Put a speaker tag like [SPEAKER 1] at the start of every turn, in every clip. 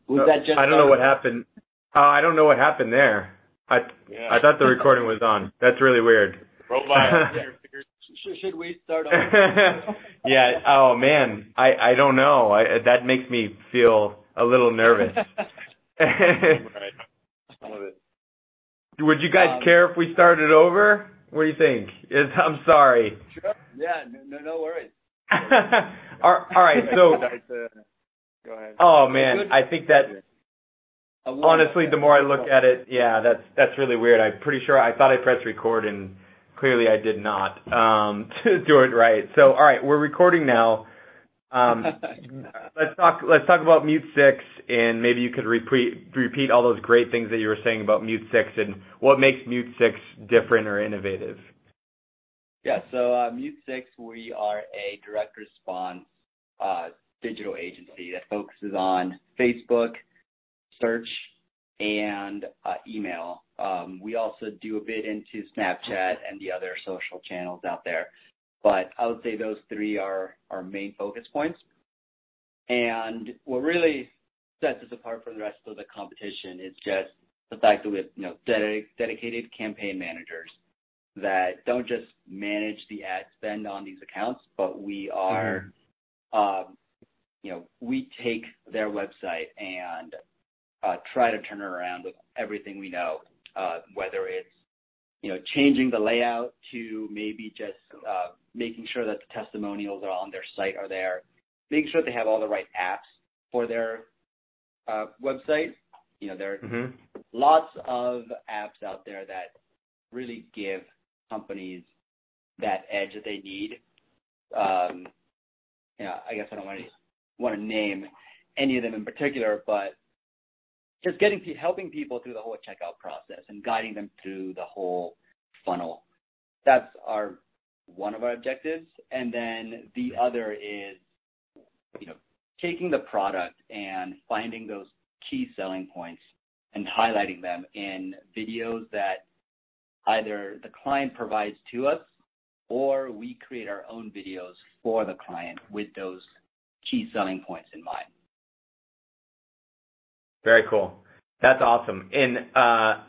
[SPEAKER 1] Was that just?
[SPEAKER 2] I don't know what happened. I don't know what happened there. I thought the recording was on. That's really weird.
[SPEAKER 3] Robot.
[SPEAKER 1] Should we start over?
[SPEAKER 2] Yeah. Oh man. I don't know. That makes me feel a little nervous.
[SPEAKER 3] Right. I love it.
[SPEAKER 2] Would you guys care if we started over? What do you think? I'm sorry.
[SPEAKER 1] Sure. Yeah. No worries.
[SPEAKER 2] All right. So.
[SPEAKER 3] Go ahead.
[SPEAKER 2] Oh man, I think that. Honestly, the more I look at it, yeah, that's really weird. I'm pretty sure I thought I pressed record and clearly I did not to do it right. So, all right, we're recording now. Let's talk about Mute 6, and maybe you could repeat all those great things that you were saying about Mute 6 and what makes Mute 6 different or innovative.
[SPEAKER 1] Yeah, so Mute 6, we are a direct response digital agency that focuses on Facebook, search, and email. We also do a bit into Snapchat and the other social channels out there. But I would say those three are our main focus points. And what really sets us apart from the rest of the competition is just the fact that we have dedicated campaign managers that don't just manage the ad spend on these accounts, but we are, we take their website and try to turn it around with everything we know, whether it's, changing the layout to maybe just making sure that the testimonials are on their site are there, making sure they have all the right apps for their website. There are lots of apps out there that really give companies that edge that they need. I guess I don't want to name any of them in particular, but just helping people through the whole checkout process and guiding them through the whole funnel. That's one of our objectives. And then the other is, taking the product and finding those key selling points and highlighting them in videos that either the client provides to us or we create our own videos for the client with those key selling points in mind.
[SPEAKER 2] Very cool. That's awesome. And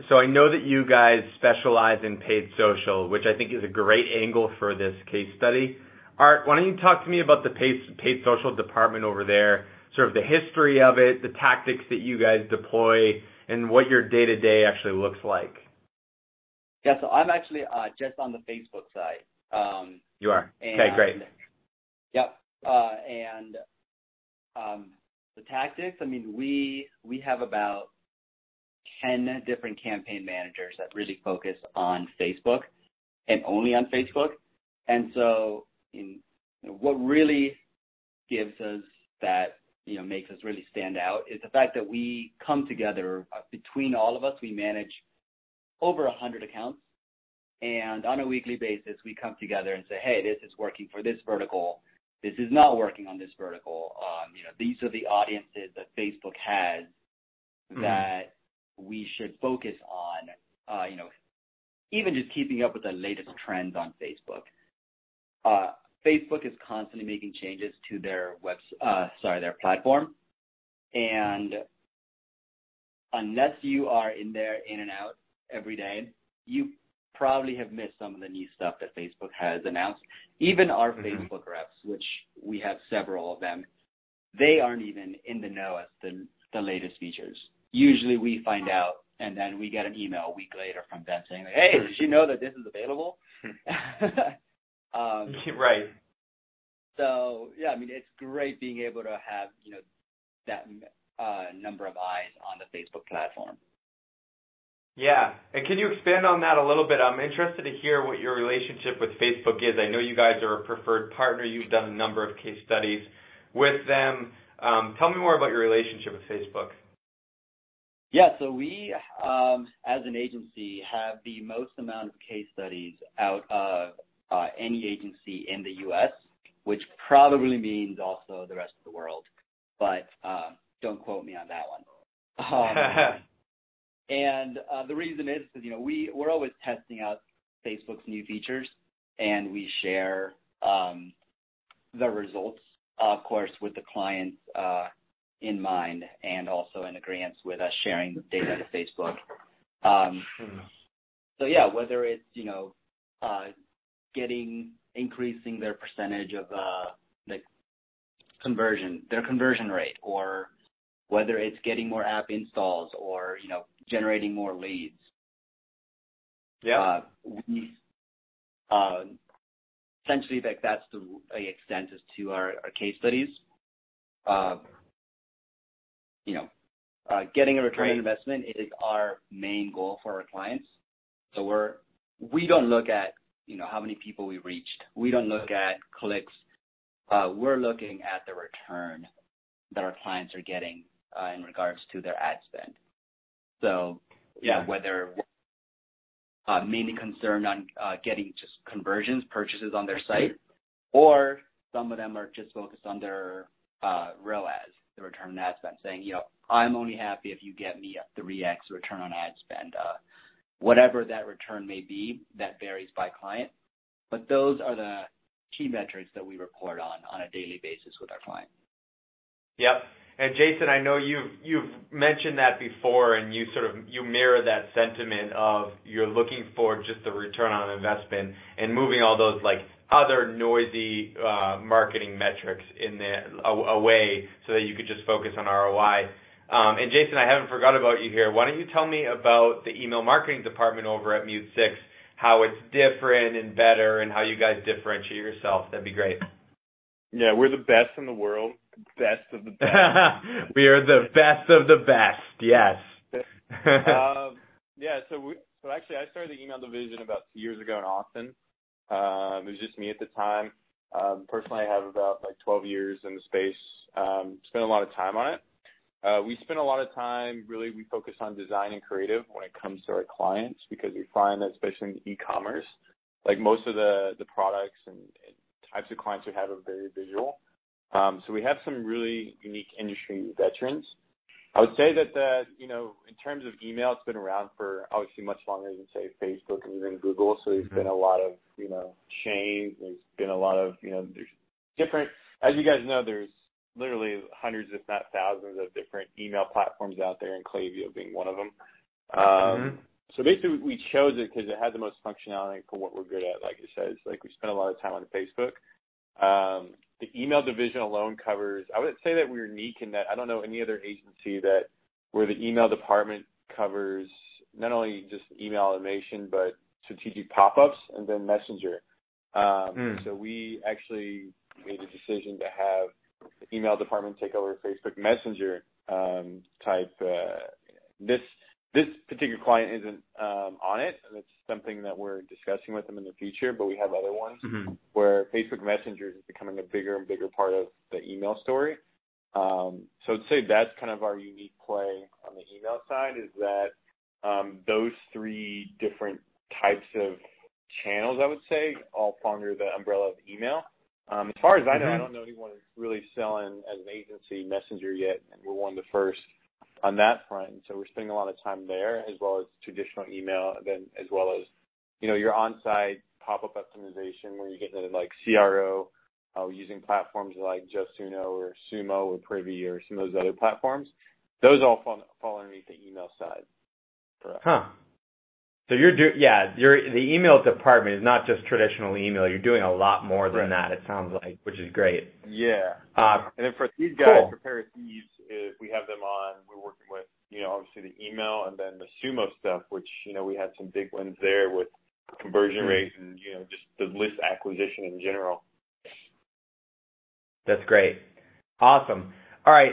[SPEAKER 2] so I know that you guys specialize in paid social, which I think is a great angle for this case study. Art, why don't you talk to me about the paid social department over there, sort of the history of it, the tactics that you guys deploy, and what your day-to-day actually looks like.
[SPEAKER 1] Yeah, so I'm actually just on the Facebook side.
[SPEAKER 2] You are? Okay, great.
[SPEAKER 1] Yep. The tactics, we have about 10 different campaign managers that really focus on Facebook and only on Facebook. And so what really gives us that, makes us really stand out is the fact that we come together between all of us. We manage over 100 accounts. And on a weekly basis, we come together and say, hey, this is working for this vertical. This is not working on this vertical. These are the audiences that Facebook has that we should focus on, even just keeping up with the latest trends on Facebook. Facebook is constantly making changes to their their platform. And unless you are in there, in and out every day, you probably have missed some of the new stuff that Facebook has announced. Even our Facebook reps, which we have several of them, they aren't even in the know as the latest features. Usually we find out, and then we get an email a week later from them saying, hey, did you know that this is available?
[SPEAKER 2] Right.
[SPEAKER 1] So, yeah, it's great being able to have, that number of eyes on the Facebook platform.
[SPEAKER 2] Yeah, and can you expand on that a little bit? I'm interested to hear what your relationship with Facebook is. I know you guys are a preferred partner. You've done a number of case studies with them. Tell me more about your relationship with Facebook.
[SPEAKER 1] Yeah, so we, as an agency, have the most amount of case studies out of any agency in the U.S., which probably means also the rest of the world. But don't quote me on that one. And the reason is because, we're always testing out Facebook's new features, and we share the results of course, with the clients in mind, and also in agreement with us sharing data to Facebook. So yeah, whether it's increasing their percentage of their conversion rate, or whether it's getting more app installs, or generating more leads.
[SPEAKER 2] Yeah.
[SPEAKER 1] We essentially that's the extent as to our case studies. Getting a return on investment is our main goal for our clients. So we don't look at how many people we reached. We don't look at clicks. We're looking at the return that our clients are getting in regards to their ad spend. So whether mainly concerned on getting just conversions, purchases on their site, or some of them are just focused on their ROAS, the return on ad spend, saying, I'm only happy if you get me a 3x return on ad spend. Whatever that return may be, that varies by client. But those are the key metrics that we report on a daily basis with our clients.
[SPEAKER 2] Yep. And Jason, I know you've mentioned that before, and you mirror that sentiment of you're looking for just the return on investment and moving all those other noisy marketing metrics away so that you could just focus on ROI. And Jason, I haven't forgot about you here. Why don't you tell me about the email marketing department over at Mute6, how it's different and better, and how you guys differentiate yourself? That'd be great.
[SPEAKER 3] Yeah, we're the best in the world. Best of the best.
[SPEAKER 2] We are the best of the best. Yes.
[SPEAKER 3] So actually, I started the email division about 2 years ago in Austin. It was just me at the time. Personally, I have about 12 years in the space. Spent a lot of time on it. We spend a lot of time, really, we focus on design and creative when it comes to our clients, because we find that, especially in e-commerce, most of the products and types of clients we have are very visual. So we have some really unique industry veterans. I would say that in terms of email, it's been around for obviously much longer than, say, Facebook and even Google. So there's been a lot of, change. There's been a lot of, there's different, as you guys know, there's literally hundreds, if not thousands, of different email platforms out there, and Klaviyo being one of them. So basically, we chose it because it had the most functionality for what we're good at. Like it says, we spend a lot of time on Facebook. The email division alone covers, I would say that we're unique in that I don't know any other agency where the email department covers not only just email automation, but strategic pop-ups and then Messenger. So we actually made a decision to have the email department take over Facebook Messenger type. This particular client isn't on it, and it's something that we're discussing with them in the future, but we have other ones where Facebook Messenger is becoming a bigger and bigger part of the email story. So I'd say that's kind of our unique play on the email side, is that those three different types of channels, I would say, all fall under the umbrella of email. As far as I know, I don't know anyone who's really selling as an agency Messenger yet, and we're one of the first on that front. So we're spending a lot of time there, as well as traditional email, and then as well as, your on-site pop-up optimization, where you're getting into CRO, using platforms like JustUno or Sumo or Privy or some of those other platforms. Those all fall underneath the email side for us.
[SPEAKER 2] Huh. So the email department is not just traditional email. You're doing a lot more than that, it sounds like, which is great.
[SPEAKER 3] Yeah. And then for these guys, for Pair of Thieves, we have them on, we're working with, obviously the email and then the Sumo stuff, which, we had some big wins there with conversion rate and, just the list acquisition in general.
[SPEAKER 2] That's great. Awesome. All right,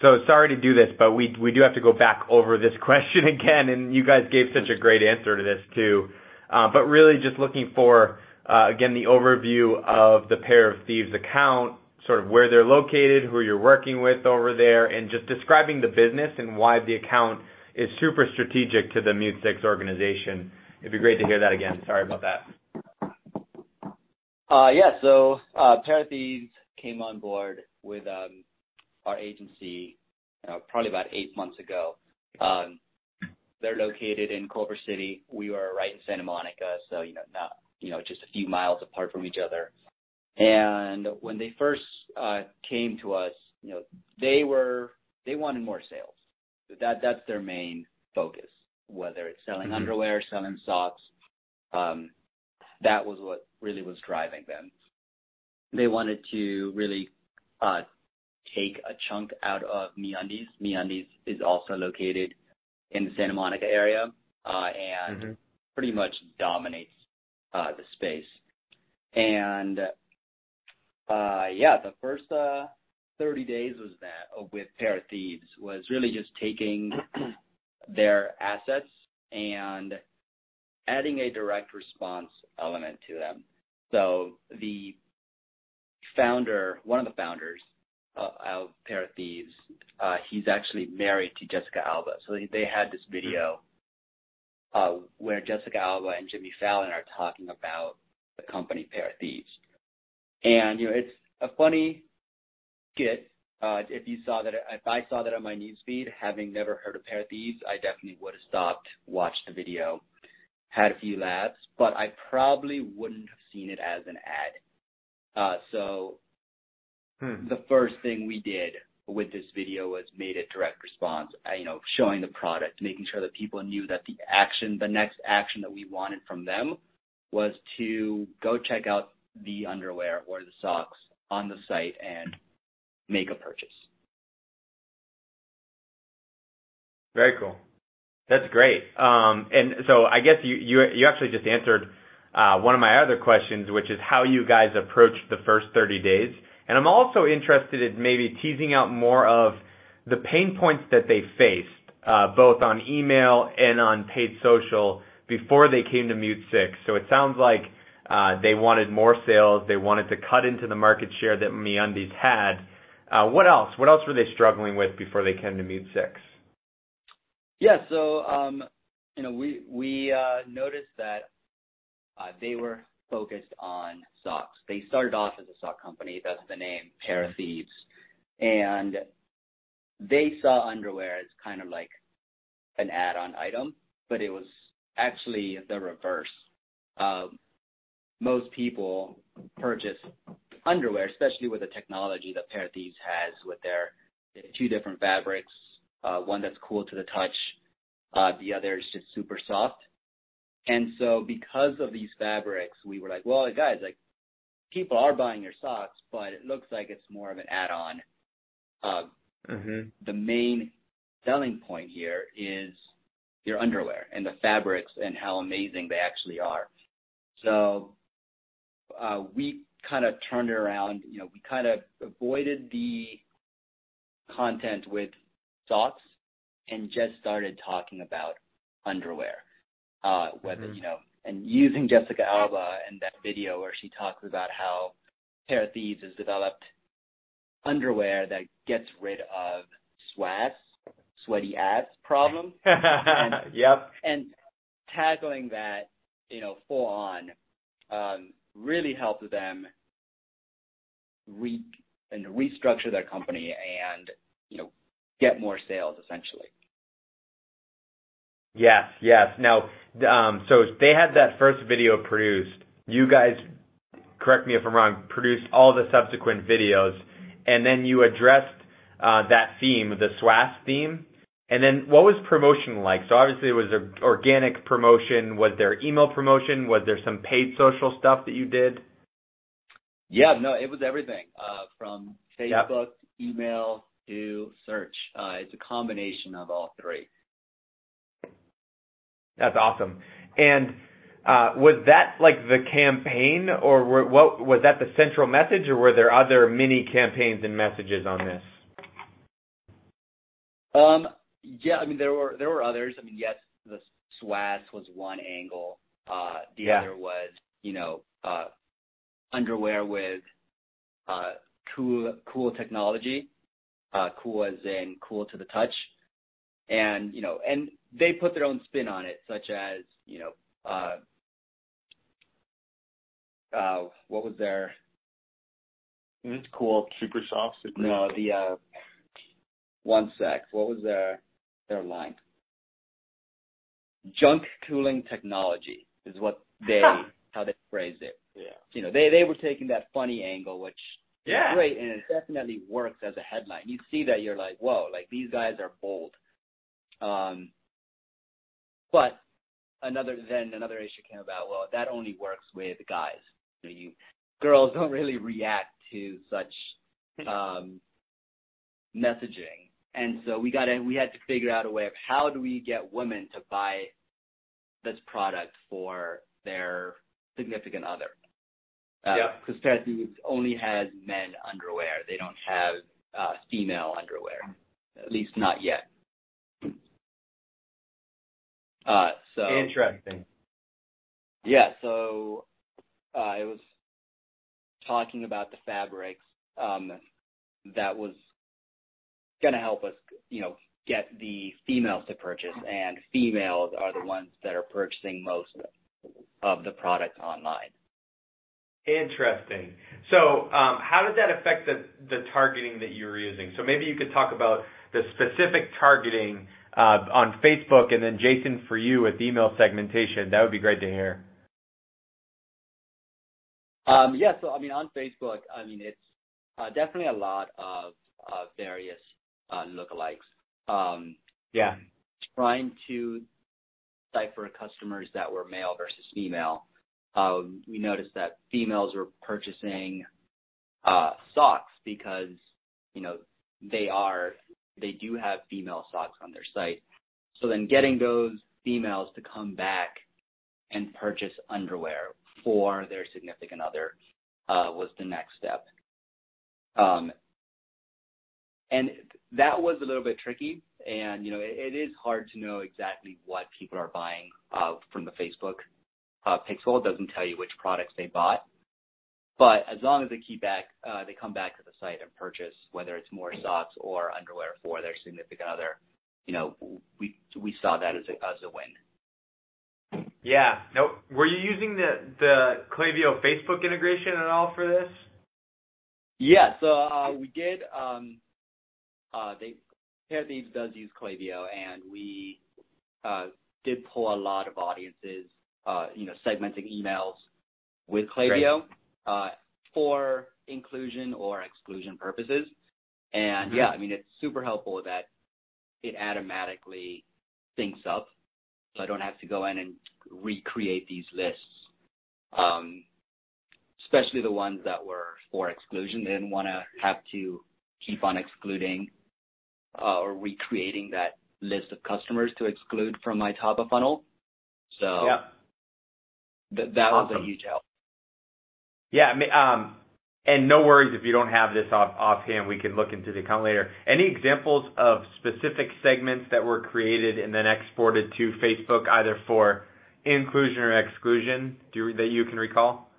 [SPEAKER 2] so sorry to do this, but we do have to go back over this question again, and you guys gave such a great answer to this too. But really just looking for, again, the overview of the Pair of Thieves account, sort of where they're located, who you're working with over there, and just describing the business and why the account is super strategic to the Mute6 organization. It'd be great to hear that again. Sorry about that.
[SPEAKER 1] So Pair of Thieves came on board with our agency probably about 8 months ago. They're located in Culver City. We were right in Santa Monica, so not just a few miles apart from each other. And when they first came to us, they wanted more sales. That's their main focus, whether it's selling underwear, selling socks. That was what really was driving them. They wanted to really take a chunk out of MeUndies. MeUndies is also located in the Santa Monica area and pretty much dominates the space. And the first 30 days was that with Pair of Thieves was really just taking their assets and adding a direct response element to them. So the founder, one of the founders of Pair of Thieves, he's actually married to Jessica Alba. So they had this video where Jessica Alba and Jimmy Fallon are talking about the company Pair of Thieves. And, it's a funny skit. If I saw that on my newsfeed, having never heard of Pair of Thieves, I definitely would have stopped, watched the video, had a few laughs, but I probably wouldn't have seen it as an ad. The first thing we did with this video was made it direct response, showing the product, making sure that people knew that the next action that we wanted from them was to go check out the underwear or the socks on the site and make a purchase.
[SPEAKER 2] Very cool. That's great. And so I guess you actually just answered one of my other questions, which is how you guys approached the first 30 days. And I'm also interested in maybe teasing out more of the pain points that they faced, both on email and on paid social before they came to Mute 6. So it sounds like they wanted more sales. They wanted to cut into the market share that MeUndies had. What else? What else were they struggling with before they came to Mute 6?
[SPEAKER 1] Yeah, so we noticed that they were focused on socks. They started off as a sock company. That's the name, Pair of Thieves. And they saw underwear as kind of like an add-on item, but it was actually the reverse. Most people purchase underwear, especially with the technology that Pair of Thieves has with their two different fabrics, one that's cool to the touch, the other is just super soft. And so because of these fabrics, we were like, well, guys, people are buying your socks, but it looks like it's more of an add-on. The main selling point here is your underwear and the fabrics and how amazing they actually are. So we kind of turned it around. We kind of avoided the content with socks and just started talking about underwear. And using Jessica Alba and that video where she talks about how Pair of Thieves has developed underwear that gets rid of sweaty ass problem. And tackling that, full on, really helped them restructure their company and, get more sales essentially.
[SPEAKER 2] Yes. Now, so they had that first video produced. You guys, correct me if I'm wrong, produced all the subsequent videos, and then you addressed that theme, the SWAS theme. And then what was promotion like? So obviously it was an organic promotion. Was there email promotion? Was there some paid social stuff that you did?
[SPEAKER 1] Yeah, no, it was everything from Facebook, email to search. It's a combination of all three.
[SPEAKER 2] That's awesome. And was that like the campaign, or what was that the central message, or were there other mini campaigns and messages on this?
[SPEAKER 1] Yeah, there were others. Yes, the SWAS was one angle. The other was, underwear with cool technology, cool as in cool to the touch, and and they put their own spin on it, such as what was their
[SPEAKER 3] cool super soft?
[SPEAKER 1] No, the one sec. What was their line? Junk cooling technology is what they how they phrased it.
[SPEAKER 3] Yeah.
[SPEAKER 1] You know, they were taking that funny angle, which is
[SPEAKER 2] Yeah.
[SPEAKER 1] great, and it definitely works as a headline. You see that, you're like, whoa, like these guys are bold. But another issue came about. Well, that only works with guys. You know, girls don't really react to such messaging, and so we had to figure out a way of how do we get women to buy this product for their significant other. Because Pair Thieves only has men underwear. They don't have female underwear, at least not yet. So
[SPEAKER 2] interesting.
[SPEAKER 1] Yeah, so it was talking about the fabrics that was going to help us, you know, get the females to purchase, and females are the ones that are purchasing most of the product online.
[SPEAKER 2] Interesting. So how did that affect the targeting that you were using? So maybe you could talk about the specific targeting on Facebook, and then Jason, for you with email segmentation. That would be great to hear.
[SPEAKER 1] Yeah, so I mean, on Facebook, I mean, it's definitely a lot of various lookalikes. Trying to cipher customers that were male versus female. We noticed that females were purchasing socks because, you know, they do have female socks on their site. So then getting those females to come back and purchase underwear for their significant other was the next step. And that was a little bit tricky. And, you know, it is hard to know exactly what people are buying from the Facebook pixel. It doesn't tell you which products they bought. But as long as they come back to the site and purchase, whether it's more socks or underwear for their significant other, you know, we saw that as a win.
[SPEAKER 2] Yeah. No. Were you using the Klaviyo Facebook integration at all for this?
[SPEAKER 1] Yeah. So we did. Pair Thieves does use Klaviyo, and we did pull a lot of audiences, you know, segmenting emails with Klaviyo for inclusion or exclusion purposes. And yeah, I mean, it's super helpful that it automatically syncs up, so I don't have to go in and recreate these lists, especially the ones that were for exclusion. They didn't want to have to keep on excluding or recreating that list of customers to exclude from my top of funnel. So that was a huge help.
[SPEAKER 2] Yeah, and no worries if you don't have this offhand. We can look into the account later. Any examples of specific segments that were created and then exported to Facebook, either for inclusion or exclusion, that you can recall?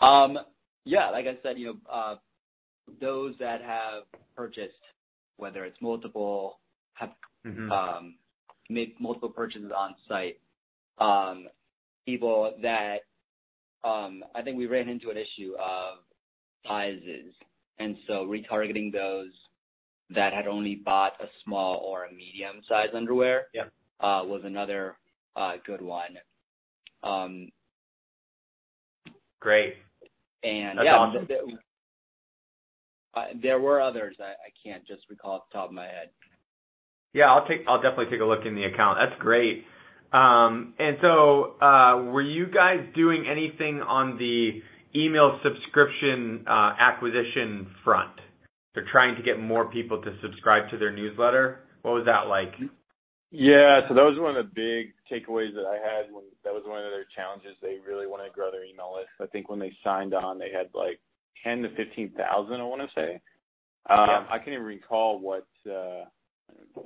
[SPEAKER 1] Yeah, like I said, you know, those that have purchased, whether it's have made multiple purchases on site, people that I think we ran into an issue of sizes, and so retargeting those that had only bought a small or a medium size underwear was another good one. Great. And that's awesome. There were others. I can't just recall off the top of my head.
[SPEAKER 2] Yeah, I'll definitely take a look in the account. That's great. And so, were you guys doing anything on the email subscription acquisition front? They're trying to get more people to subscribe to their newsletter. What was that like?
[SPEAKER 3] Yeah, so that was one of the big takeaways that I had. That was one of their challenges. They really wanted to grow their email list. I think when they signed on, they had like 10 to 15,000, I want to say. I can't even recall what.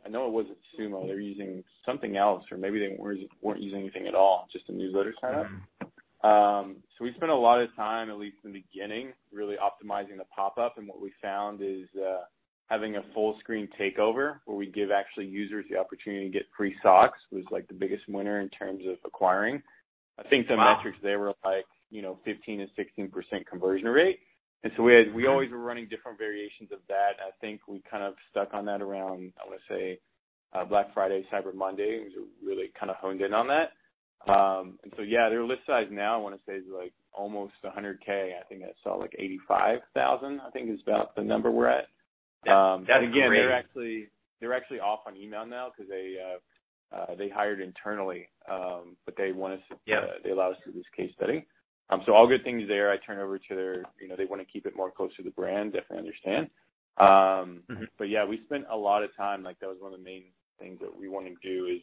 [SPEAKER 3] I know it wasn't Sumo. They were using something else, or maybe they weren't using anything at all, just a newsletter sign up. So we spent a lot of time, at least in the beginning, really optimizing the pop-up. And what we found is having a full screen takeover where we give actually users the opportunity to get free socks was like the biggest winner in terms of acquiring. I think the metrics there were like, 15 to 16% conversion rate. And so we always were running different variations of that. I think we kind of stuck on that around, I want to say, Black Friday, Cyber Monday. We really kind of honed in on that. And so, yeah, their list size now, I want to say, is like almost 100K. I think I saw like 85,000, I think is about the number we're at.
[SPEAKER 2] That's
[SPEAKER 3] and again,
[SPEAKER 2] great.
[SPEAKER 3] they're actually off on email now because they hired internally, but they want us, they allow us to do this case study. So all good things there. I turn over to their, they want to keep it more close to the brand. Definitely understand. But yeah, we spent a lot of time. Like that was one of the main things that we want to do is,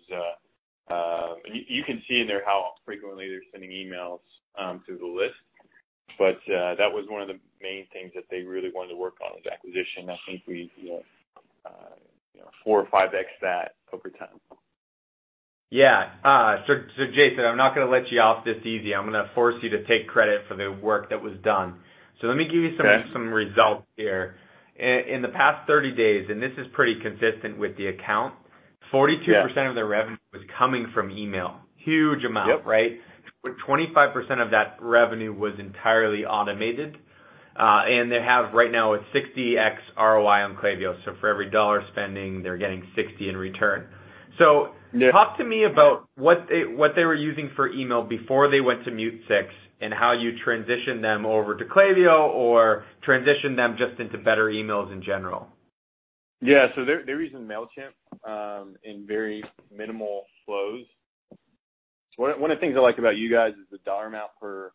[SPEAKER 3] you can see in there how frequently they're sending emails to the list. But that was one of the main things that they really wanted to work on was acquisition. I think we, 4 or 5x that over time.
[SPEAKER 2] Yeah. So Jason, I'm not going to let you off this easy. I'm going to force you to take credit for the work that was done. So let me give you some results here. In the past 30 days, and this is pretty consistent with the account, 42% of their revenue was coming from email. Huge amount, right? 25% of that revenue was entirely automated. And they have right now a 60x ROI on Klaviyo. So for every dollar spending, they're getting 60 in return. So talk to me about what they were using for email before they went to Mute 6 and how you transitioned them over to Klaviyo or transitioned them just into better emails in general.
[SPEAKER 3] Yeah, so they're using MailChimp in very minimal flows. So one of the things I like about you guys is the dollar amount per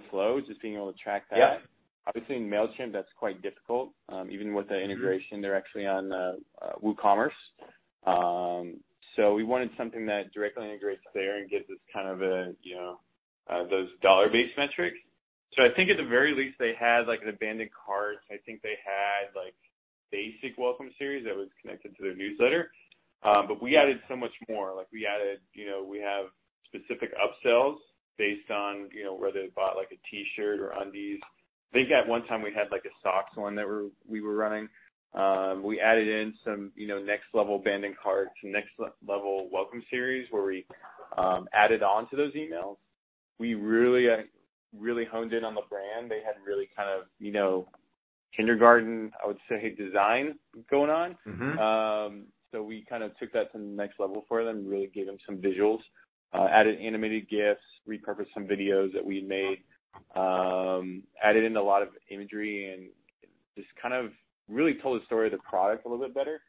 [SPEAKER 3] flow, just being able to track that.
[SPEAKER 2] Yeah.
[SPEAKER 3] Obviously in MailChimp that's quite difficult. Even with the integration, they're actually on WooCommerce. So we wanted something that directly integrates there and gives us kind of a those dollar-based metrics. So I think at the very least they had like an abandoned cart. I think they had like basic welcome series that was connected to their newsletter. But we added so much more. Like we added, we have specific upsells based on, whether they bought like a t-shirt or undies. I think at one time we had like a socks one that we were running. We added in some, next level abandoned carts, next level welcome series where we added on to those emails. We really honed in on the brand. They had really kind of, kindergarten, I would say, design going on. So we kind of took that to the next level for them, really gave them some visuals, added animated GIFs, repurposed some videos that we made, added in a lot of imagery and just kind of really told the story of the product a little bit better.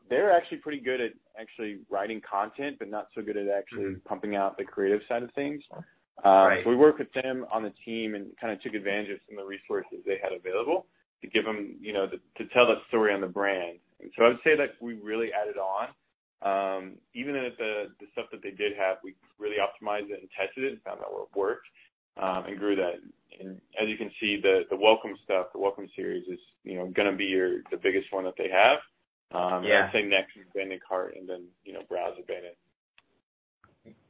[SPEAKER 3] They're actually pretty good at actually writing content, but not so good at actually pumping out the creative side of things. So we worked with them on the team and kind of took advantage of some of the resources they had available to give them, to tell that story on the brand. And so I would say that we really added on. Even at the stuff that they did have, we really optimized it and tested it and found out what worked and grew that. And as you can see, the welcome stuff, the welcome series is, going to be the biggest one that they have. I'd say next is abandoned cart and then, browse abandoned.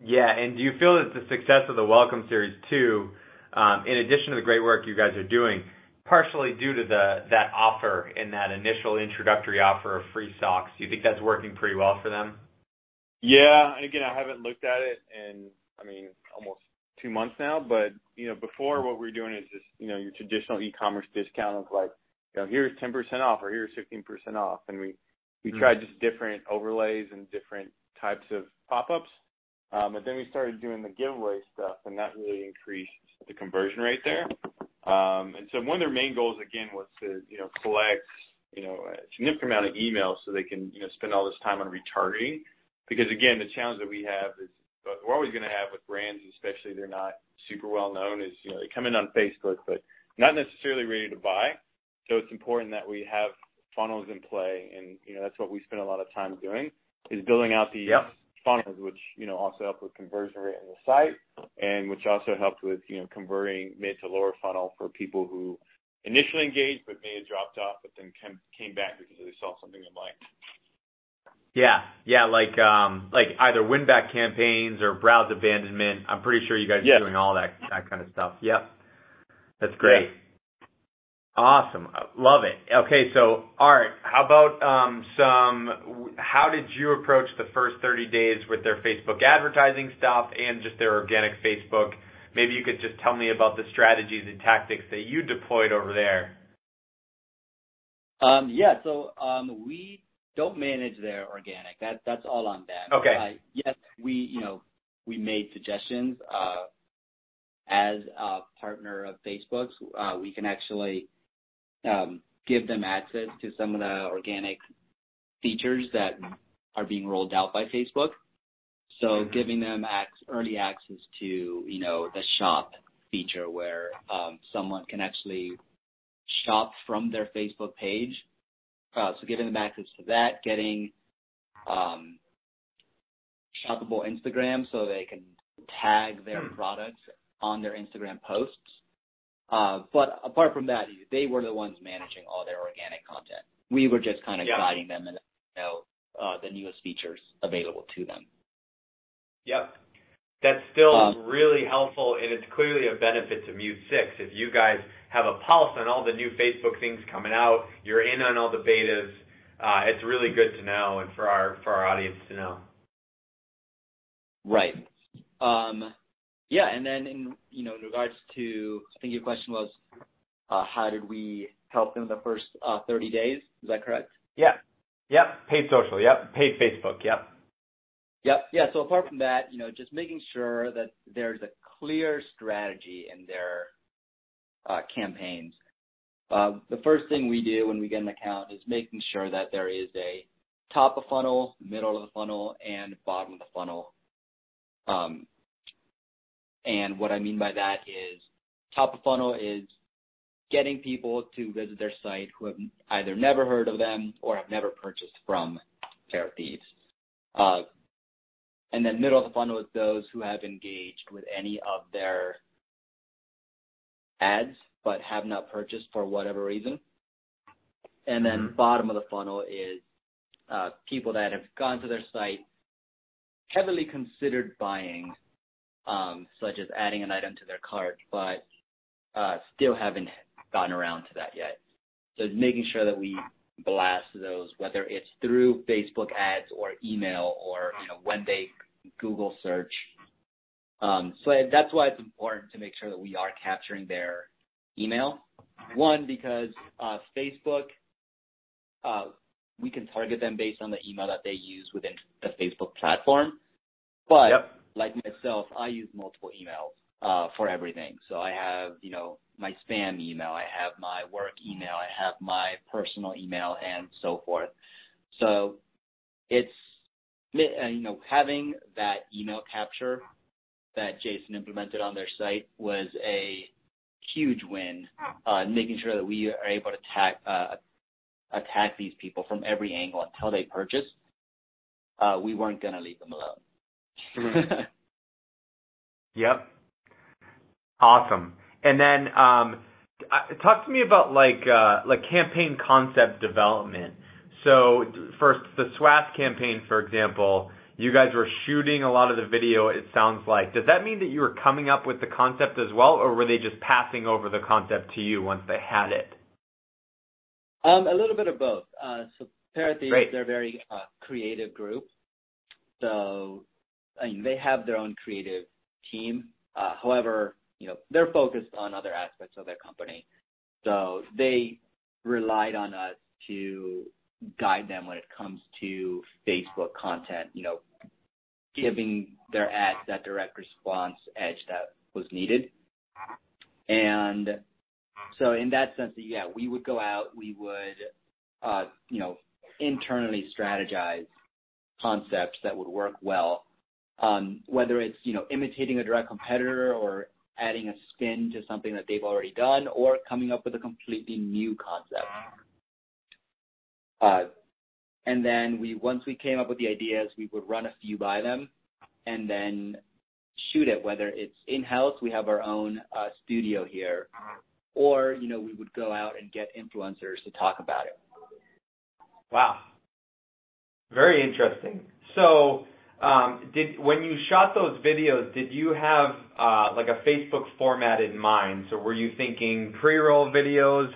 [SPEAKER 2] Yeah, and do you feel that the success of the welcome series too, in addition to the great work you guys are doing, partially due to that offer and that initial introductory offer of free socks, do you think that's working pretty well for them?
[SPEAKER 3] Yeah, and again, I haven't looked at it in, almost 2 months now, but, before what we're doing is just, your traditional e-commerce discount of like, here's 10% off or here's 15% off. And we tried just different overlays and different types of pop-ups. But then we started doing the giveaway stuff, and that really increased the conversion rate there. And so one of their main goals, again, was to, collect, a significant amount of emails so they can, spend all this time on retargeting. Because, again, the challenge that we have is we're always going to have with brands, especially they're not super well known, is, they come in on Facebook, but not necessarily ready to buy. So it's important that we have funnels in play. And, that's what we spend a lot of time doing is building out these funnels, which, also help with conversion rate on the site and which also helped with, converting mid to lower funnel for people who initially engaged but may have dropped off but then came back because they saw something they liked. Yeah, like either win-back campaigns or browse abandonment. I'm pretty sure you guys are doing all that kind of stuff. Yep. That's great. Yeah. Awesome. Love it. Okay, so Art, how about how did you approach the first 30 days with their Facebook advertising stuff and just their organic Facebook? Maybe you could just tell me about the strategies and tactics that you deployed over there.
[SPEAKER 1] So we don't manage their organic. That's all on them.
[SPEAKER 2] Okay.
[SPEAKER 1] Yes, we we made suggestions. As a partner of Facebook's, we can actually give them access to some of the organic features that are being rolled out by Facebook. So giving them early access to, the shop feature where someone can actually shop from their Facebook page. So giving them access to that, getting shoppable Instagram so they can tag their products on their Instagram posts. But apart from that, they were the ones managing all their organic content. We were just kind of guiding them and the newest features available to them.
[SPEAKER 2] Yep. That's still really helpful, and it's clearly a benefit to Mute 6. If you guys have a pulse on all the new Facebook things coming out, you're in on all the betas, it's really good to know and for our audience to know.
[SPEAKER 1] Right. And then in regards to, I think your question was, how did we help them the first 30 days? Is that correct?
[SPEAKER 2] Yeah. Yep. Paid social. Yep. Paid Facebook. Yep.
[SPEAKER 1] Yep. Yeah. So apart from that, just making sure that there's a clear strategy in their campaigns. The first thing we do when we get an account is making sure that there is a top of funnel, middle of the funnel, and bottom of the funnel. And what I mean by that is top of funnel is getting people to visit their site who have either never heard of them or have never purchased from Parrot Thieves. And then middle of the funnel is those who have engaged with any of their ads but have not purchased for whatever reason. And then bottom of the funnel is people that have gone to their site, heavily considered buying, such as adding an item to their cart, but still haven't gotten around to that yet. So it's making sure that we blast those, whether it's through Facebook ads or email or, when they Google search. So that's why it's important to make sure that we are capturing their email. One, because Facebook, we can target them based on the email that they use within the Facebook platform. But like myself, I use multiple emails for everything. So I have, my spam email, I have my work email, I have my personal email, and so forth. So it's, having that email capture that Jason implemented on their site was a huge win, making sure that we are able to attack these people from every angle until they purchase. We weren't going to leave them alone.
[SPEAKER 2] Yep. Awesome. And then talk to me about like campaign concept development. So first, the SWAS campaign, for example, you guys were shooting a lot of the video, it sounds like. Does that mean that you were coming up with the concept as well, or were they just passing over the concept to you once they had it?
[SPEAKER 1] A little bit of both. So Parrot Thieves, they're a very creative group. So they have their own creative team. However, they're focused on other aspects of their company. So they relied on us to guide them when it comes to Facebook content, giving their ads that direct response edge that was needed. And so in that sense, we would go out, we would, internally strategize concepts that would work well, whether it's, imitating a direct competitor or adding a spin to something that they've already done or coming up with a completely new concept. And then once we came up with the ideas, we would run a few by them and then shoot it, whether it's in-house, we have our own studio here, or, we would go out and get influencers to talk about it.
[SPEAKER 2] Wow. Very interesting. So when you shot those videos, did you have like a Facebook format in mind? So were you thinking pre-roll videos?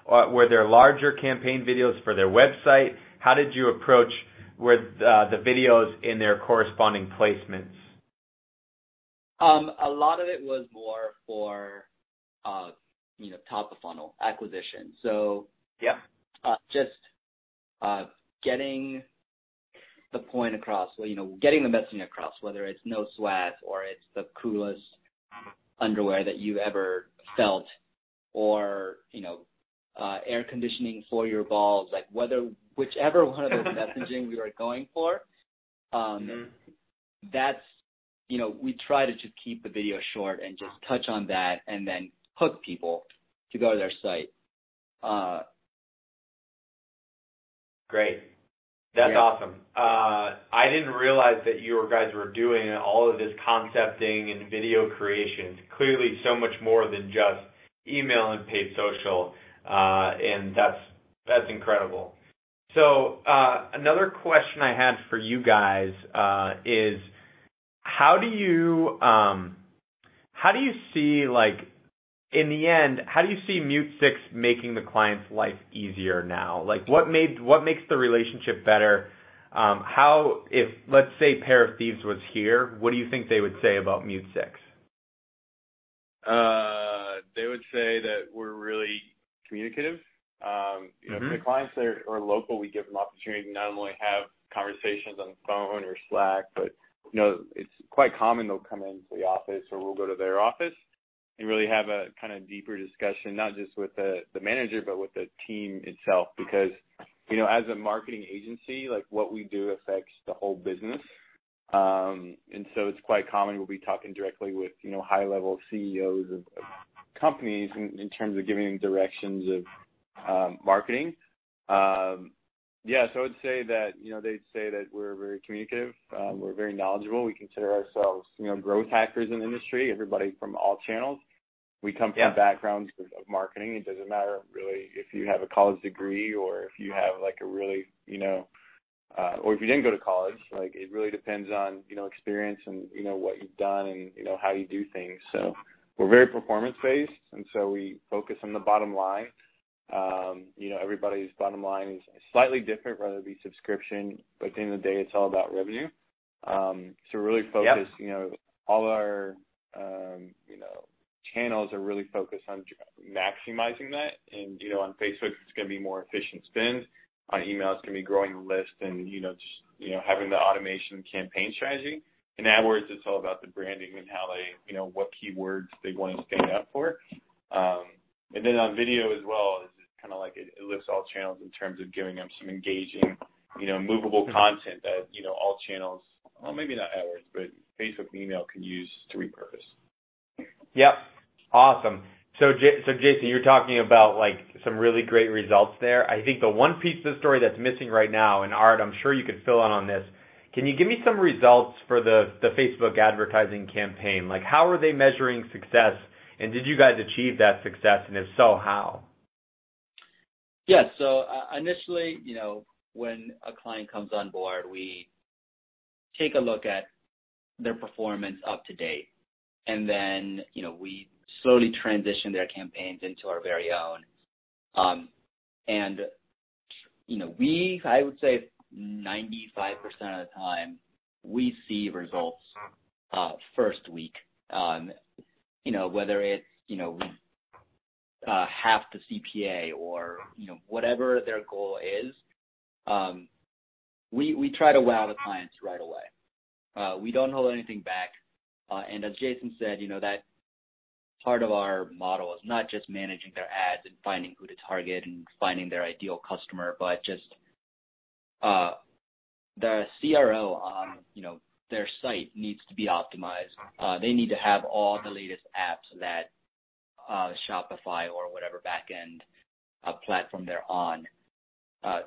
[SPEAKER 2] Were there larger campaign videos for their website? How did you approach with the videos in their corresponding placements?
[SPEAKER 1] A lot of it was more for, top of funnel acquisition. So just getting the point across, getting the messaging across, whether it's no sweat or it's the coolest underwear that you've ever felt, or, air conditioning for your balls, like whichever one of those messaging we were going for, that's, we try to just keep the video short and just touch on that and then hook people to go to their site.
[SPEAKER 2] Great. That's awesome. I didn't realize that you guys were doing all of this concepting and video creation. It's clearly so much more than just email and paid social, and that's incredible. So another question I had for you guys is, how do you see, like, in the end, how do you see Mute6 making the client's life easier now? Like, what makes the relationship better? How, if, let's say, Pair of Thieves was here, what do you think they would say about Mute6?
[SPEAKER 3] They would say that we're really communicative. If the clients are local, we give them opportunity to not only have conversations on the phone or Slack, but, it's quite common they'll come into the office or we'll go to their office and really have a kind of deeper discussion, not just with the manager, but with the team itself. Because, as a marketing agency, like, what we do affects the whole business. And so it's quite common we'll be talking directly with, high-level CEOs of companies in terms of giving them directions of marketing. So I would say that, they'd say that we're very communicative. We're very knowledgeable. We consider ourselves, growth hackers in the industry, everybody from all channels. We come from backgrounds of marketing. It doesn't matter really if you have a college degree or if you have like a really, or if you didn't go to college. Like, it really depends on, experience and, what you've done and, how you do things. So we're very performance-based, and so we focus on the bottom line. Everybody's bottom line is slightly different, whether it be subscription, but at the end of the day, it's all about revenue. So we're really focused, all our, channels are really focused on maximizing that. And, on Facebook, it's going to be more efficient spend. On email, it's going to be growing the list and, having the automation campaign strategy. In AdWords, it's all about the branding and how they, what keywords they want to stand up for. And then on video as well, it's kind of like it lifts all channels in terms of giving them some engaging, movable content that, all channels, well, maybe not AdWords, but Facebook and email can use to repurpose. Yep.
[SPEAKER 2] Awesome. So Jason, you're talking about like some really great results there. I think the one piece of the story that's missing right now, and Art, I'm sure you could fill in on this. Can you give me some results for the Facebook advertising campaign? Like, how are they measuring success, and did you guys achieve that success, and if so, how?
[SPEAKER 1] Yeah, so initially, when a client comes on board, we take a look at their performance up to date, and then, we slowly transition their campaigns into our very own. I would say 95% of the time, we see results first week. Whether it's, half the CPA or, whatever their goal is, we try to wow the clients right away. We don't hold anything back. And as Jason said, that part of our model is not just managing their ads and finding who to target and finding their ideal customer, but just the CRO on, their site needs to be optimized. They need to have all the latest apps that Shopify or whatever back-end platform they're on.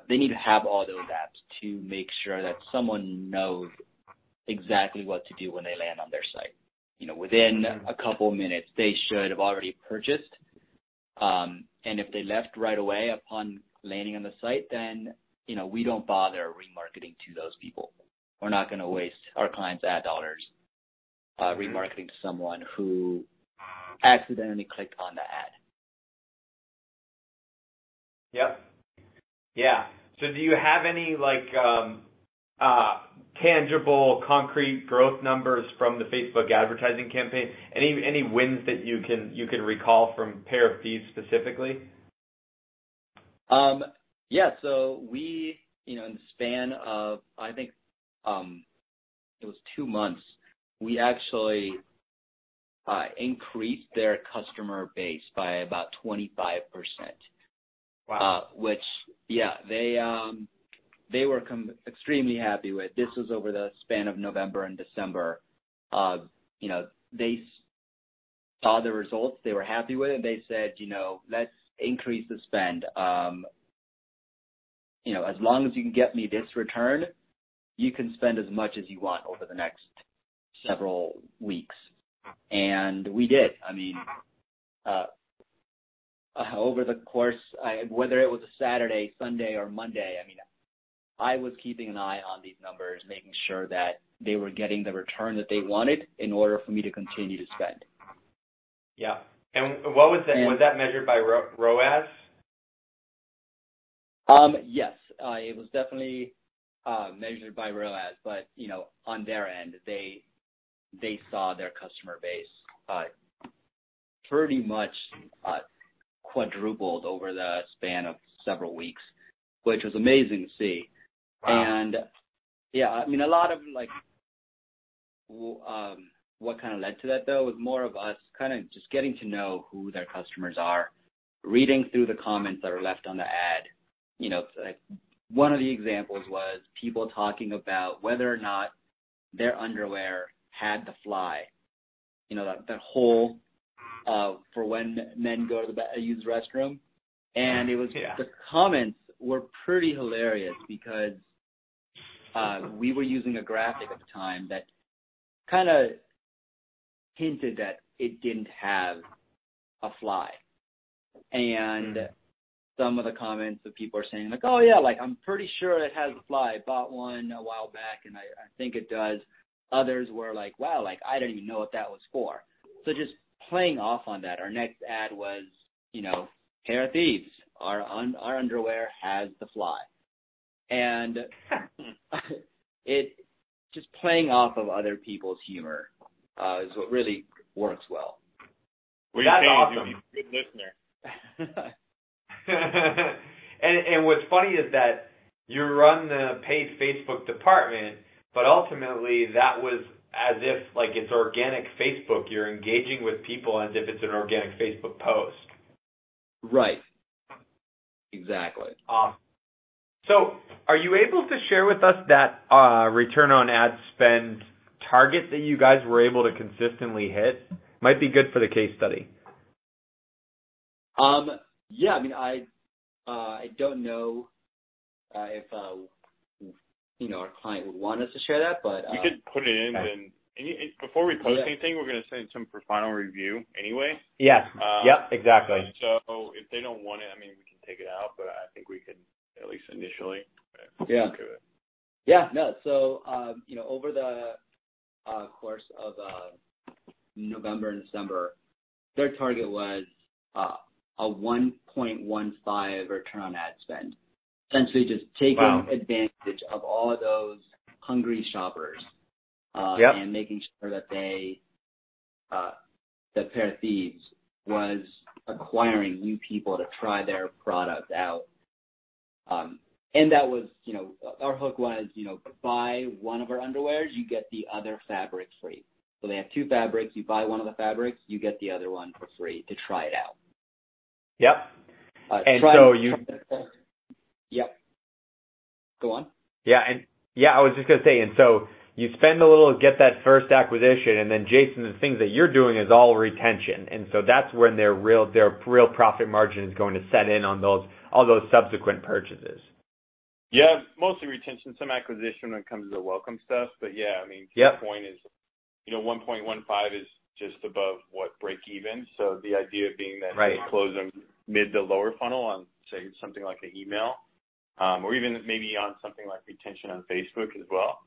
[SPEAKER 1] They need to have all those apps to make sure that someone knows exactly what to do when they land on their site. Within a couple minutes, they should have already purchased. And if they left right away upon landing on the site, then, we don't bother remarketing to those people. We're not going to waste our clients' ad dollars remarketing to someone who accidentally clicked on the ad.
[SPEAKER 2] Yep. Yeah. So do you have any, tangible, concrete growth numbers from the Facebook advertising campaign? Any wins that you can recall from Pair of Thieves specifically?
[SPEAKER 1] Yeah. So we, in the span of, I think it was 2 months, we actually increased their customer base by about 25%.
[SPEAKER 2] Wow.
[SPEAKER 1] Which, yeah, they were extremely happy with. This was over the span of November and December. They saw the results. They were happy with it. They said, let's increase the spend. As long as you can get me this return, you can spend as much as you want over the next several weeks. And we did. I mean, over the course, whether it was a Saturday, Sunday, or Monday, I mean, I was keeping an eye on these numbers, making sure that they were getting the return that they wanted in order for me to continue to spend.
[SPEAKER 2] Yeah. And what was that? Was that measured by ROAS?
[SPEAKER 1] Yes, it was definitely measured by ROAS, but on their end, they saw their customer base pretty much quadrupled over the span of several weeks, which was amazing to see. Wow. And yeah, I mean, a lot of what kind of led to that though was more of us kind of just getting to know who their customers are, reading through the comments that are left on the ad. Like one of the examples was people talking about whether or not their underwear had the fly. That hole for when men go to the use the restroom. And it was the comments were pretty hilarious because we were using a graphic at the time that kind of hinted that it didn't have a fly. And some of the comments that people are saying, like, oh, yeah, like, I'm pretty sure it has a fly. I bought one a while back, and I think it does. Others were like, wow, like, I didn't even know what that was for. So just playing off on that, our next ad was, pair of thieves. Our underwear has the fly. And it just playing off of other people's humor is what really works well.
[SPEAKER 3] That's awesome. You're a good listener.
[SPEAKER 2] and what's funny is that you run the paid Facebook department, but ultimately that was as if like it's organic Facebook. You're engaging with people as if it's an organic Facebook post.
[SPEAKER 1] Right. Exactly.
[SPEAKER 2] Awesome. So are you able to share with us that return on ad spend target that you guys were able to consistently hit? Might be good for the case study.
[SPEAKER 1] Yeah, I mean, I don't know if our client would want us to share that, but
[SPEAKER 3] we could put it in. And before we post anything, we're going to send some for final review anyway.
[SPEAKER 2] Yes. Yep. Exactly.
[SPEAKER 3] So if they don't want it, I mean, we can take it out, but I think we could at least initially.
[SPEAKER 1] Yeah. Yeah. No. So over the course of November and December, their target was a 1.15 return on ad spend. Essentially just taking advantage of all those hungry shoppers and making sure that that Pair of Thieves was acquiring new people to try their product out. And that was, our hook was, buy one of our underwears, you get the other fabric free. So they have two fabrics. You buy one of the fabrics, you get the other one for free to try it out.
[SPEAKER 2] Yep.
[SPEAKER 1] Yep. Go on.
[SPEAKER 2] Yeah, I was just gonna say, and so you spend a little, get that first acquisition, and then Jason, the things that you're doing is all retention, and so that's when their real profit margin is going to set in on all those subsequent purchases.
[SPEAKER 3] Yeah, mostly retention, some acquisition when it comes to the welcome stuff, but yeah, I mean, the point is, 1.15 is just above what break even. So the idea being that they close them mid to lower funnel on, say, something like an email, or even maybe on something like retention on Facebook as well.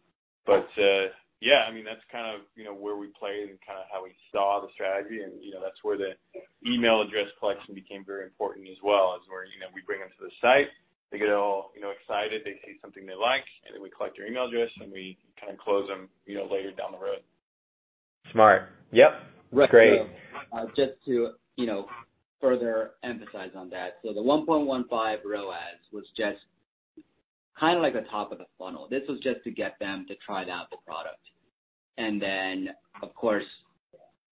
[SPEAKER 3] But I mean, that's kind of where we played and kind of how we saw the strategy, and that's where the email address collection became very important as well. Is where we bring them to the site, they get all excited, they see something they like, and then we collect their email address and we kind of close them later down the road.
[SPEAKER 2] Smart. Yep.
[SPEAKER 1] Right.
[SPEAKER 2] Great.
[SPEAKER 1] So, just to further emphasize on that, so the 1.15 ROAS was just kind of like the top of the funnel. This was just to get them to try out the product. And then, of course,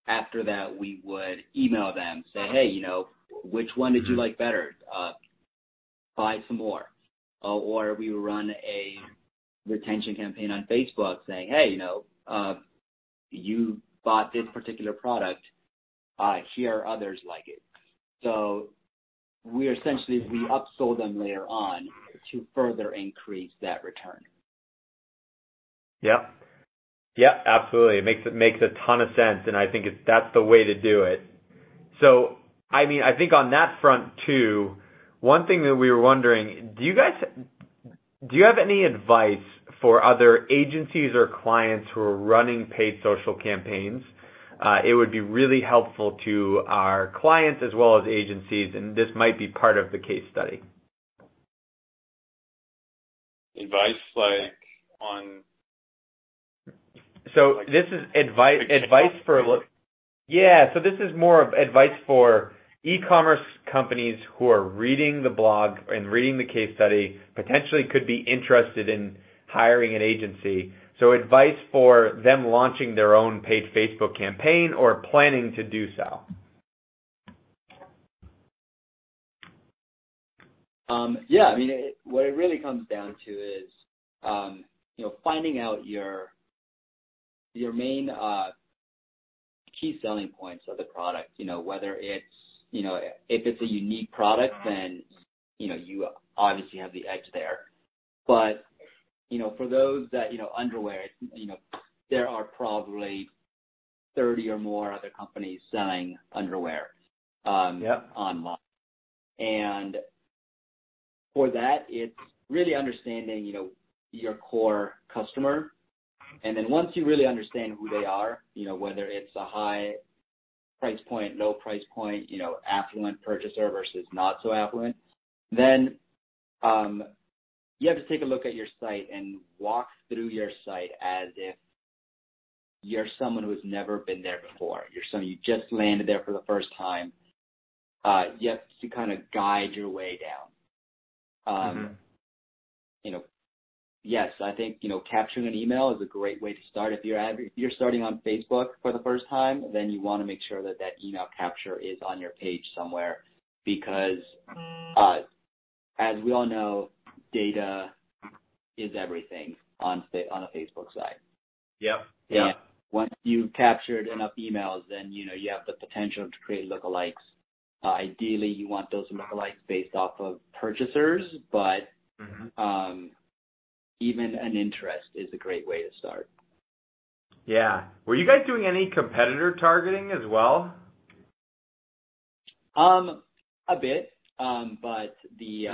[SPEAKER 1] after that, we would email them, say, hey, you know, which one did you like better? Buy some more. Or we would run a retention campaign on Facebook saying, hey, you know, you bought this particular product. Here are others like it. So we upsold them later on to further increase that return.
[SPEAKER 2] Yep. Yeah, absolutely. It makes a ton of sense, and I think that's the way to do it. So, I mean, I think on that front too, one thing that we were wondering, do you have any advice for other agencies or clients who are running paid social campaigns? It would be really helpful to our clients as well as agencies, and this might be part of the case study.
[SPEAKER 3] Advice like on.
[SPEAKER 2] So this is advice for. Yeah, so this is more of advice for e-commerce companies who are reading the blog and reading the case study, potentially could be interested in hiring an agency. So advice for them launching their own paid Facebook campaign or planning to do so.
[SPEAKER 1] Yeah, I mean, what it really comes down to is, you know, finding out your main key selling points of the product. You know, whether it's, you know, if it's a unique product, then, you know, you obviously have the edge there. But, you know, for those that, you know, underwear, you know, there are probably 30 or more other companies selling underwear online. And for that, it's really understanding, you know, your core customer. And then once you really understand who they are, you know, whether it's a high price point, low price point, you know, affluent purchaser versus not so affluent, then you have to take a look at your site and walk through your site as if you're someone who has never been there before. You're someone you just landed there for the first time. You have to kind of guide your way down. You know, yes, I think, you know, capturing an email is a great way to start. If you're starting on Facebook for the first time, then you want to make sure that email capture is on your page somewhere, because as we all know, data is everything on a Facebook site.
[SPEAKER 2] Yep.
[SPEAKER 1] And once you've captured enough emails, then, you know, you have the potential to create lookalikes. Ideally, you want those lookalikes based off of purchasers, but even an interest is a great way to start.
[SPEAKER 2] Yeah. Were you guys doing any competitor targeting as well?
[SPEAKER 1] A bit, but the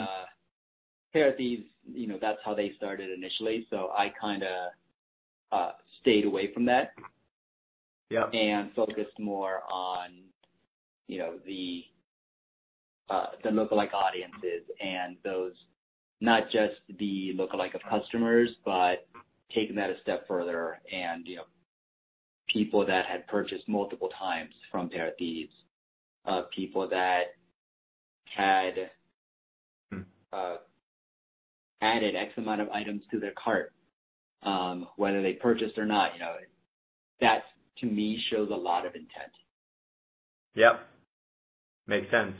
[SPEAKER 1] Pair of Thieves, you know, that's how they started initially, so I kind of stayed away from that. And focused more on, you know, the lookalike audiences and those, not just the lookalike of customers, but taking that a step further and, you know, people that had purchased multiple times from Pair of Thieves, people that had added X amount of items to their cart, whether they purchased or not. You know, that to me shows a lot of intent. Yep,
[SPEAKER 2] makes sense.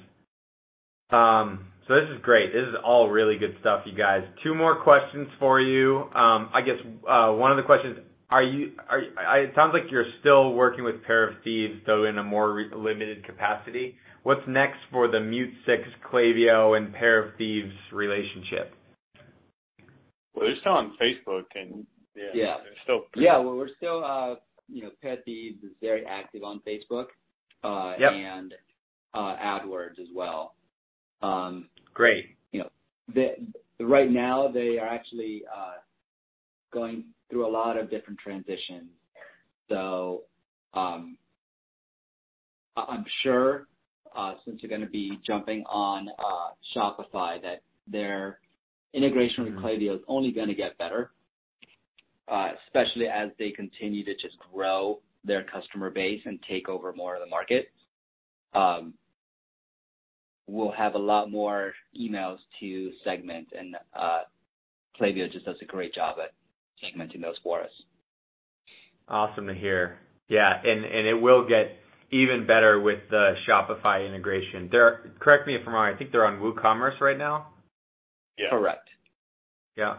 [SPEAKER 2] So this is great. This is all really good stuff, you guys. Two more questions for you. I guess one of the questions: it sounds like you're still working with Pair of Thieves, though in a more limited capacity. What's next for the Mute 6, Klaviyo, and Pair of Thieves relationship?
[SPEAKER 3] Well, they're still on Facebook, and they're still.
[SPEAKER 1] Well, we're still. You know, Pair of Thieves is very active on Facebook, and AdWords as well.
[SPEAKER 2] Great.
[SPEAKER 1] You know, right now they are actually going through a lot of different transitions. So I'm sure since they're going to be jumping on Shopify, that their integration with Klaviyo is only going to get better, especially as they continue to just grow their customer base and take over more of the market. We'll have a lot more emails to segment and Klaviyo just does a great job at segmenting those for us.
[SPEAKER 2] Awesome to hear. Yeah, and it will get even better with the Shopify integration. Correct me if I'm wrong, I think they're on WooCommerce right now?
[SPEAKER 3] Yeah.
[SPEAKER 1] Correct.
[SPEAKER 2] Yeah.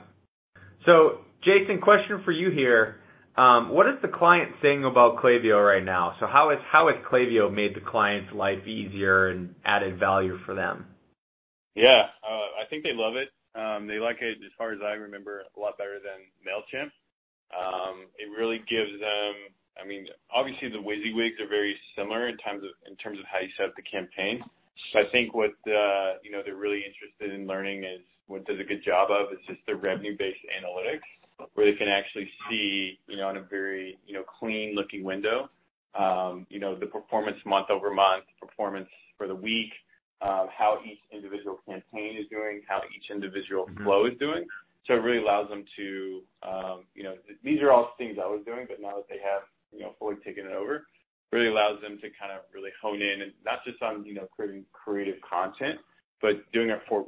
[SPEAKER 2] So, Jason, question for you here. What is the client saying about Klaviyo right now? So how has Klaviyo made the client's life easier and added value for them?
[SPEAKER 3] Yeah, I think they love it. They like it, as far as I remember, a lot better than MailChimp. It really gives them, I mean, obviously the WYSIWYGs are very similar in terms of how you set up the campaign. But I think what they're really interested in learning is what does a good job of is just the revenue-based analytics, where they can actually see, in a very, clean looking window, the performance month over month, performance for the week, how each individual campaign is doing, how each individual flow is doing. So it really allows them to, these are all things I was doing, but now that they have, fully taken it over, really allows them to kind of really hone in, and not just on, creating creative content, but doing it for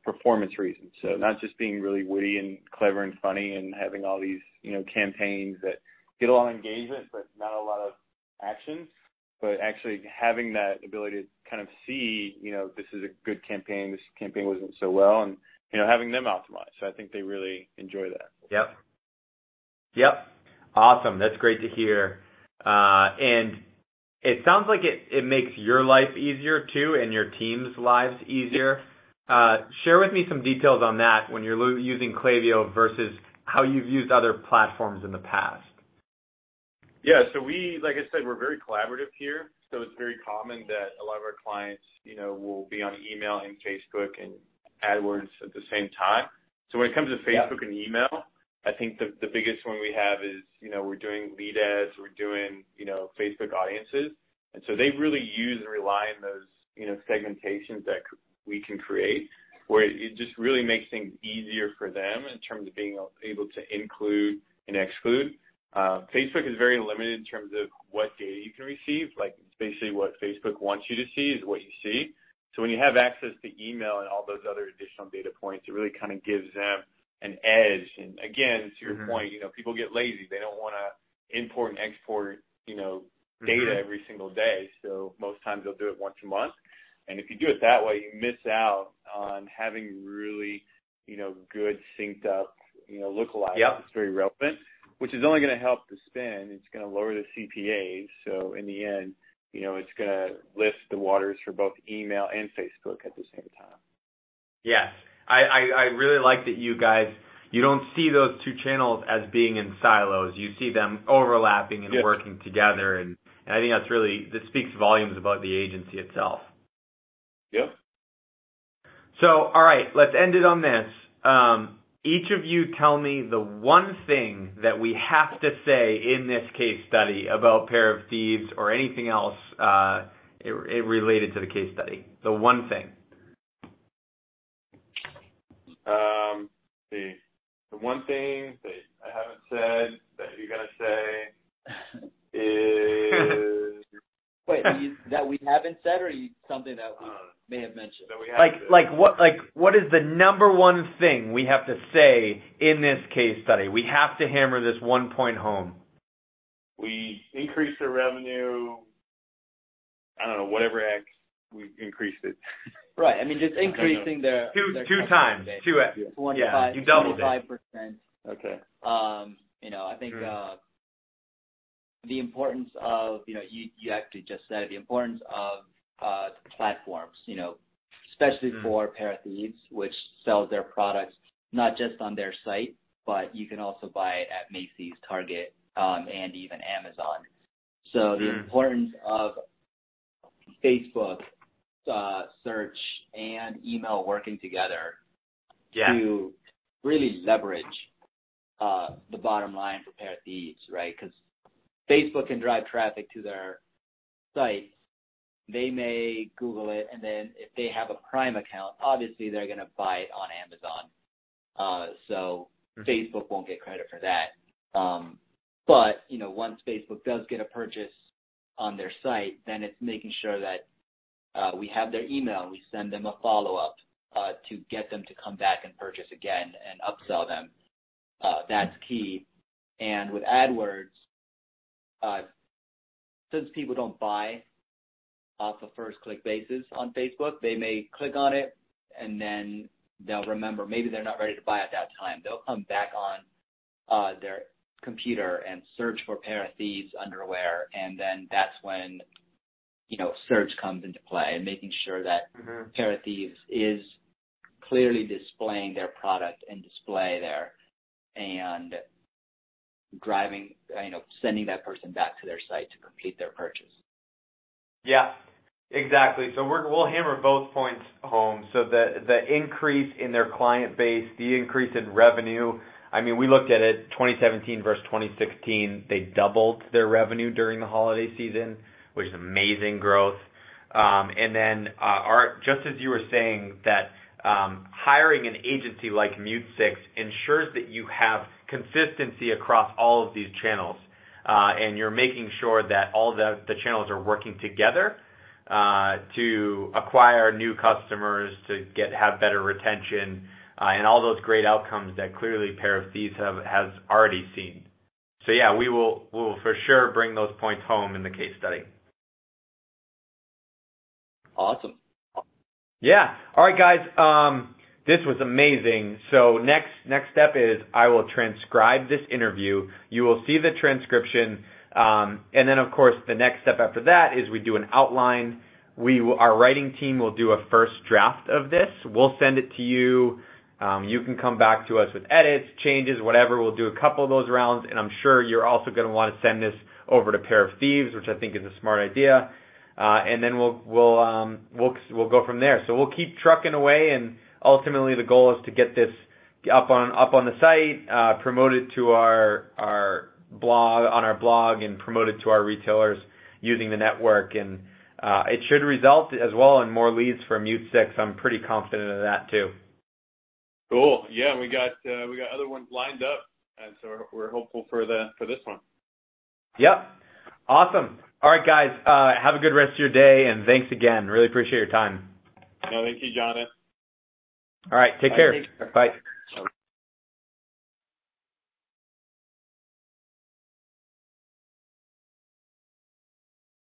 [SPEAKER 3] performance reasons. So not just being really witty and clever and funny and having all these, campaigns that get a lot of engagement, but not a lot of action, but actually having that ability to kind of see, this is a good campaign, this campaign wasn't so well, and, having them optimize. So I think they really enjoy that.
[SPEAKER 2] Yep. Awesome. That's great to hear. And it sounds like it makes your life easier too, and your team's lives easier. Share with me some details on that when you're using Klaviyo versus how you've used other platforms in the past.
[SPEAKER 3] Yeah, so like I said, we're very collaborative here. So it's very common that a lot of our clients, will be on email and Facebook and AdWords at the same time. So when it comes to Facebook and email, I think the biggest one we have is, we're doing lead ads, we're doing, Facebook audiences. And so they really use and rely on those, segmentations that we can create, where it just really makes things easier for them in terms of being able to include and exclude. Facebook is very limited in terms of what data you can receive. Like, it's basically what Facebook wants you to see is what you see. So when you have access to email and all those other additional data points, it really kind of gives them an edge. And again, to your point, people get lazy. They don't want to import and export, data every single day. So most times they'll do it once a month. And if you do it that way, you miss out on having really, good synced up, lookalikes. It's very relevant, which is only going to help the spend. It's going to lower the CPAs. So in the end, it's going to lift the waters for both email and Facebook at the same time. Yes.
[SPEAKER 2] I really like that you don't see those two channels as being in silos. You see them overlapping and working together. And I think that speaks volumes about the agency itself.
[SPEAKER 3] Yep.
[SPEAKER 2] So, all right, let's end it on this. Each of you tell me the one thing that we have to say in this case study about Pair of Thieves or anything else related to the case study. The one thing.
[SPEAKER 3] The one thing that I haven't said that you're going to say is...
[SPEAKER 1] Wait, that we haven't said, or something that we may have mentioned?
[SPEAKER 2] What is the number one thing we have to say in this case study? We have to hammer this 1 point home.
[SPEAKER 3] We increased the revenue, I don't know, whatever X, we increased it.
[SPEAKER 1] Right. I mean, just increasing their
[SPEAKER 2] two times.
[SPEAKER 1] Base.
[SPEAKER 2] 2x. You doubled
[SPEAKER 1] 25%.
[SPEAKER 3] Okay.
[SPEAKER 1] I think the importance of, you actually just said it, the importance of platforms, especially for Pair of Thieves, which sells their products not just on their site, but you can also buy it at Macy's, Target, and even Amazon. So the importance of Facebook, search, and email working together to really leverage the bottom line for Pair of Thieves, right? Because Facebook can drive traffic to their site. They may Google it, and then if they have a Prime account, obviously they're going to buy it on Amazon. So Facebook won't get credit for that. But, once Facebook does get a purchase on their site, then it's making sure that we have their email. We send them a follow-up. to get them to come back and purchase again and upsell them. That's key. And with AdWords, since people don't buy off a first click basis on Facebook, they may click on it and then they'll remember maybe they're not ready to buy at that time. They'll come back on their computer and search for pair of thieves underwear, and then that's when, search comes into play and making sure that pair of thieves is clearly displaying their product and display there and driving, sending that person back to their site to complete their purchase.
[SPEAKER 2] Yeah, exactly. So we'll hammer both points home. So the increase in their client base, the increase in revenue. I mean, we looked at it 2017 versus 2016. They doubled their revenue during the holiday season, which is amazing growth. And then, just as you were saying, that hiring an agency like Mute6 ensures that you have consistency across all of these channels. And you're making sure that all the channels are working together to acquire new customers, to have better retention, and all those great outcomes that clearly Pair of Thieves has already seen. So yeah, we will for sure bring those points home in the case study.
[SPEAKER 1] Awesome.
[SPEAKER 2] Yeah. All right, guys. This was amazing. So next step is I will transcribe this interview. You will see the transcription. And then, of course, the next step after that is we do an outline. Our writing team will do a first draft of this. We'll send it to you. You can come back to us with edits, changes, whatever. We'll do a couple of those rounds, and I'm sure you're also going to want to send this over to Pair of Thieves, which I think is a smart idea. And then we'll go from there. So we'll keep trucking away, and ultimately the goal is to get this up on the site, promoted to our blog, and promoted to our retailers using the network, and it should result as well in more leads for Mute6. I'm pretty confident of that too.
[SPEAKER 3] Cool. Yeah, we got other ones lined up, and so we're hopeful for this one.
[SPEAKER 2] Yep. Awesome. All right, guys. Have a good rest of your day, and thanks again. Really appreciate your time.
[SPEAKER 3] No, thank you, Jonathan.
[SPEAKER 2] All right. Take care. Bye.